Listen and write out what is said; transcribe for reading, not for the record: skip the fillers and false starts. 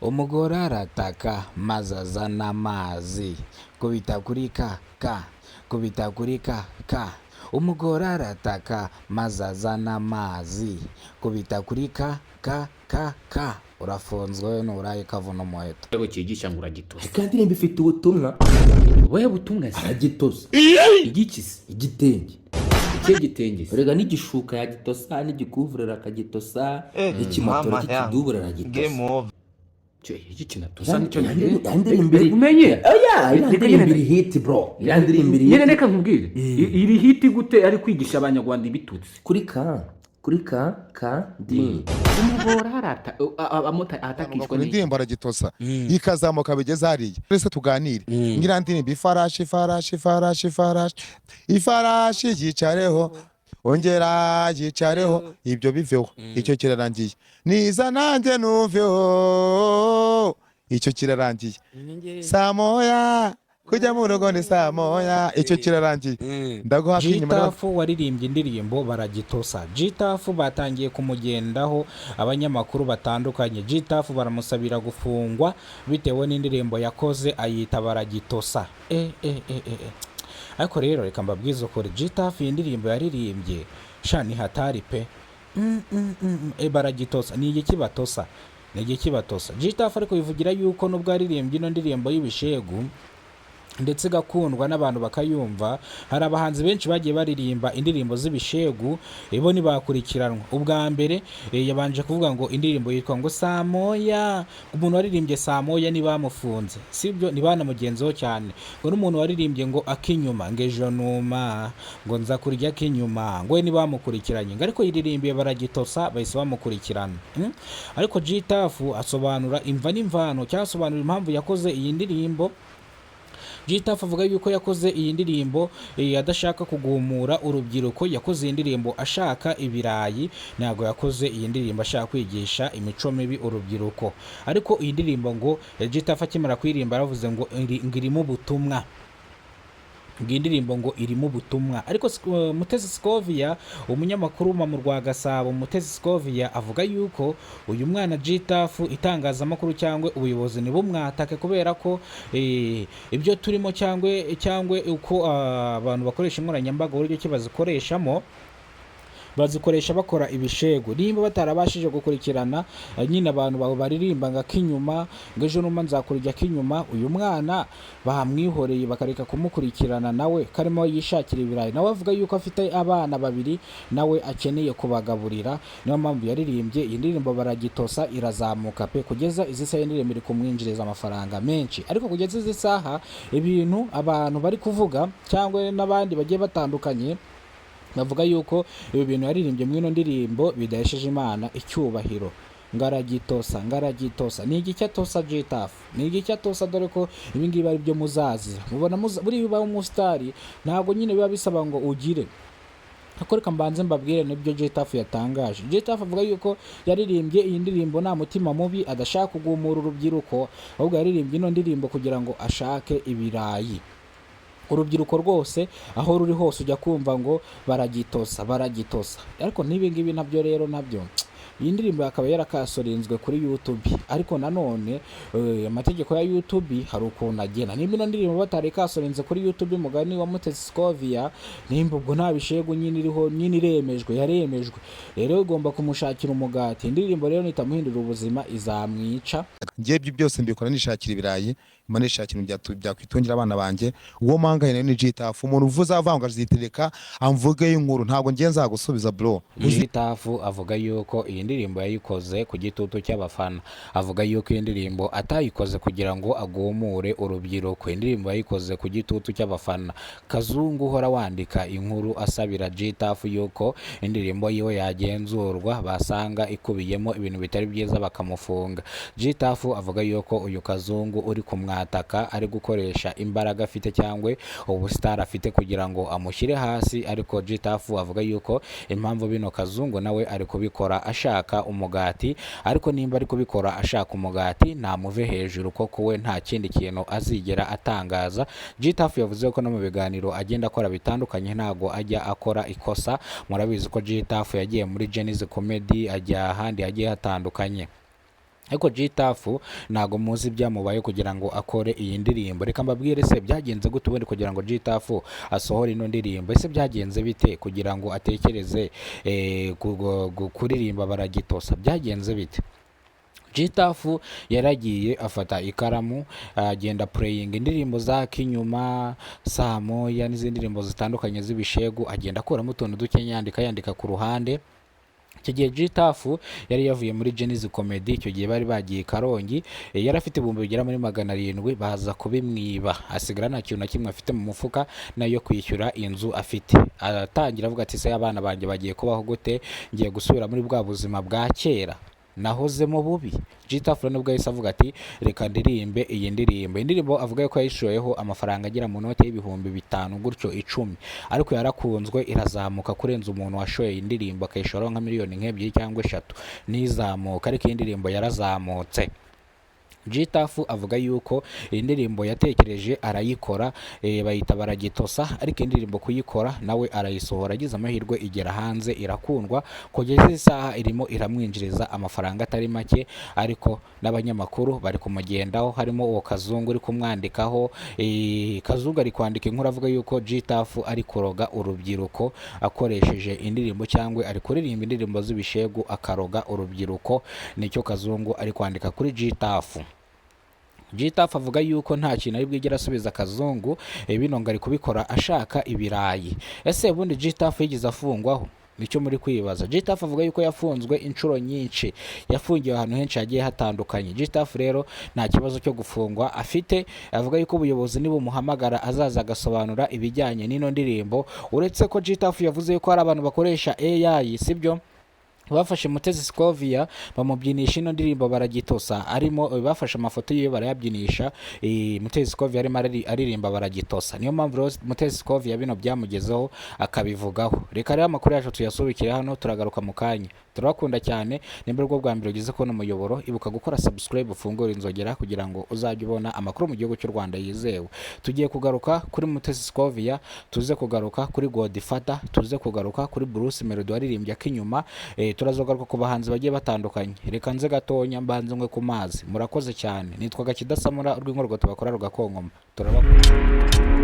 umugore arataka maze azana amazi kubita kuri ka kubita kuri ka umugore arataka maze azana amazi kubita kuri ka urafunzwe nuraye kavuna umuheto Ewe cyigisha ngo uragitosa kandi nimba ifite ubutumwa wowe butumwa se agitosa igikisi igitenge icyo gitenge se rega n'igishuka yagitosa n'igikuvurera akagitosa n'ikimotora cy'ikidubura aragitosa cyo igikina tosa nicyo ngiye yandirimbi umenye oya yandirimbi hit bro yandirimbi nyene reka nkubwire iri hit gute ari kwigisha abanyarwanda ibitutsi kuri ka di umugore harata amota atakishwa ni indirimbo aragitosa ikazamuka bigeze hariya twese tuganire ngira ndirimbo ifarashi yicareho ongera yicareho ibyo biveho icyo kirarangiye niza nanjye nuveho icyo kirarangiye saa moya kujya mu rugo ni saa moya icyo kirarangiye ndaguha Gitafu waririmbye indirimbo baragitosa. Gitafu batangiye kumugendaho abanyamakuru batandukanye. Gitafu baramusabira gufungwa bitewe n'indirimbo yakoze ayita baragitosa. Ariko rero reka mbabwize ukuri Gitafu indirimbo yaririmbye shani hatari pe baragitosa ni igiki batosa Gitafu ariko bivugira yuko nubwo yaririmbye ino ndirimbo y'ibishegu ndetse gakundwa n'abantu bakayumva, hari abahanzi benshi bagiye baririmba indirimbo z'ibishegu ibo ntibakurikiranwa. Ubwa mbere yabanje kuvuga ngo indirimbo yitwa ngo saa moya, umuntu waririmbye saa moya ntibamufunze, sibyo ntibanamugenzeho cyane. ngo n'umuntu waririmbye ngo akinyuma ngo ejo numa ngo nza kurya akinyuma ngo we ntibamukurikiranye, ngo ariko yiririmbiye baragitosa bahise bamukurikirana. Ariko Gitafu asobanura imva n'imvano cyangwa asobanura impamvu yakoze iyi ndirimbo. Gitafu avuga yuko yakoze iyi ndirimbo adashaka kugumura urubyiruko, yakoze iyi ndirimbo ashaka ibirayi, ntabwo yakoze iyi ndirimbo ashaka kwigisha imico mibi urubyiruko. Ariko iyi ndirimbo ngo Gitafu akimara kuririmba aravuze ngo irimo ubutumwa, indirimbo ngo irimo ubutumwa. Ariko Mutesi Scovia, umunyamakuru mu Rwagasabo, Mutesi Scovia avuga yuko uyu mwana Gitafu itangazamakuru cyangwa ubuyobozi ntibumwatake kubera ko ibyo turimo cyangwa uko abantu bakoresha inkoranyambaga uburyo ki bazikoresha bakora ibishegu. Nimba batarabashije gukurikirana nyine abantu baririmba ngo akinyuma ngo ejo numa nzakurya akinyuma, uyu mwana bamwihoreye bakareka kumukurikirana nawe karimo yishakira ibirayi. Nawe avuga yuko afite abana babiri nawe akeneye kubagaburira, niyo mpamvu yaririmbye iyi ndirimbo baragitosa irazamuka pe, kugeza izi saha indirimbo iri kumwinjiriza amafaranga menshi. Ariko kugeza izi saha ibintu abantu bari kuvuga cyangwa n'abandi bagiye batandukanye bavuga yuko ibi bintu yaririmbye mu ino ndirimbo bidahesheje Imana icyubahiro. Ngaragitosa ni igiki atosa Gitafu, ni igiki atosa, dore ko ibi ngibi ari byo muzazira. Mubona buri biba umusitari ntabwo nyine biba bisaba ngo ugire. Ariko reka mbanze mbabwire n'ibyo Gitafu yatangaje. Gitafu avuga yuko yaririmbye iyi ndirimbo nta mutima mubi, adashaka kugumura urubyiruko, ahubwo yaririmbye ino ndirimbo kugira ngo ashake ibirayi. Urubyiruko rwose aho ruri hose ujya kumva ngo baragitosa. Ariko n'ibi ngibi nabyo rero nabyo iyi ndirimbo akaba yarakasorinzwe kuri YouTube, ariko nanone amategeko ya YouTube hari ukuntu agena. Nimba ino ndirimbo batari kasorinze kuri YouTube mugani wa Mutesi Scovia, nimba ubwo nta bishego nyine iriho, nyine yaremejwe rero ugomba kumushakira umugati. Indirimbo rero nitamuhindura ubuzima izamwica. ngiye byose mbikora nishakira ibirayi, manishakira byakwitungira abana banjye. Uwo manganye ni Gitafu, umuntu uvuza avanga azitereka amvuge inkuru, ntabwo ngiye nzagusubiza bro. Gitafu avuga yuko iyi ndirimbo yayikoze ku gitutu cy'abafana, avuga yuko iyi ndirimbo atayikoze kugira ngo agumure urubyiruko, indirimbo yayikoze ku gitutu cy'abafana. Kazungu uhora wandika inkuru asabira Gitafu yuko indirimbo yiwe yagenzurwa, basanga ikubiyemo ibintu bitari byiza bakamufunga. Gitafu avuga yuko uyu Kazungu uri kumwataka ari gukoresha imbaraga afite cyangwa ubusitari afite kugira ngo amushyire hasi. Ariko Gitafu avuga yuko impamvu bino Kazungu nawe ari kubikora ashaka umugati, ariko nimba ari kubikora ashaka umugati namuve hejuru, koko we nta kindi kintu azigera atangaza. Gitafu yavuze ko no mu biganiro agenda akora bitandukanye ntago ajya akora ikosa. Murabizi ko Gitafu yagiye muri Genius Comedy, ajya ahandi hagiye hatandukanye. ariko Gitafu ntago muzi ibyamubaye kugira ngo akore iyi ndirimbo. Reka mbabwire se byagenze gute ubundi kugira ngo Gitafu asohore ino ndirimbo? Ese byagenze bite kugira ngo atekereze kuririmba baragitosa? Byagenze bite? Gitafu yaragiye afata ikaramu agenda playing indirimbo za kinyuma, saa moya n'izindi ndirimbo zitandukanye z'ibishegu, agenda akuramo utuntu duke yandika ku ruhande. Icyo gihe Gitafu yari yavuye muri Genius Comedy, icyo gihe bari bagiye Karongi, yari afite ibihumbi bigera muri 700 baza kubimwiba, asigara nta kintu na kimwe afite mu mufuka nayo kwishyura inzu afite. Atangira avuga ati se abana banjye bagiye kubaho gute, ngiye gusubira muri bwa buzima bwa kera nahozemo bubi. Gitafu nubwo yahise avuga ati reka ndirimbe iyi ndirimbo. Indirimbo avuga ko yayishoyeho amafaranga agera mu note y'ibihumbi 5 gutyo 10, ariko yarakunzwe irazamuka kurenza umuntu washoye indirimbo akayishora nka miliyoni nk'ebyiri cyangwa 3 nizamuka, ariko iyi ndirimbo yarazamutse. Gitafu avuga yuko iyi ndirimbo yatekereje arayikora, bayita baragitosa, ariko indirimbo kuyikora nawe arayisohora, agize amahirwe igera hanze irakundwa, kugeza isaha irimo iramwinjiriza amafaranga atari make, ariko n'abanyamakuru bari kumugendaho, harimo uwo Kazungu uri kumwandikaho. Kazungu ari kwandika inkuru avuga yuko Gitafu ari kuroga urubyiruko akoresheje indirimbo, cyangwa ari kuririmba indirimbo z'ibishegu akaroga urubyiruko. Nicyo Kazungu ari kwandika kuri Gitafu. Gitafu avuga yuko nta kintu ari bwigera asubiza Kazungu, bino ngo ari kubikora ashaka ibirayi. Ese ubundi Gitafu yigeze afungwaho? Nicyo muri kwibaza. Gitafu avuga yuko yafunzwe inshuro nyinshi, yafungiwe ahantu henshi hagiye hatandukanye. Gitafu rero nta kibazo cyo gufungwa afite, avuga yuko ubuyobozi nibumuhamagara azaza agasobanura ibijyanye n'ino ndirimbo. Uretse ko Gitafu yavuze yuko hari abantu bakoresha AI, sibyo? Bafashe Mutesi Scovia bamubyinisha ino ndirimbo baragitosa, arimo bafashe amafoto yiwe barayabyinisha, Mutesi Scovia arimo aririmba baragitosa. Niyo mpamvu Mutesi Scovia bino byamugezeho akabivugaho. Reka rero amakuru yacu tuyasubikire hano, turagaruka mu kanya. Turakunda cyane, nimba rwo bwa mbere ugeze kubona umuyoboro, ibuka gukora subscribe, ufungura inzogera kugira ngo uzajye ubona amakuru mu gihugu cy'u Rwanda yizewe. Tugiye kugaruka kuri Mutesi Scovia, tuze kugaruka kuri Godfather, tuze kugaruka kuri Bruce Melody waririmbye akinyuma, turazogaruka ku bahanzi bagiye batandukanye. Reka nze gatonya mbanze ngwe ku mazi. Murakoze cyane. Nitwaga Kidasamura urw'inkuru tubakora rugakonkoma. Turabakunda.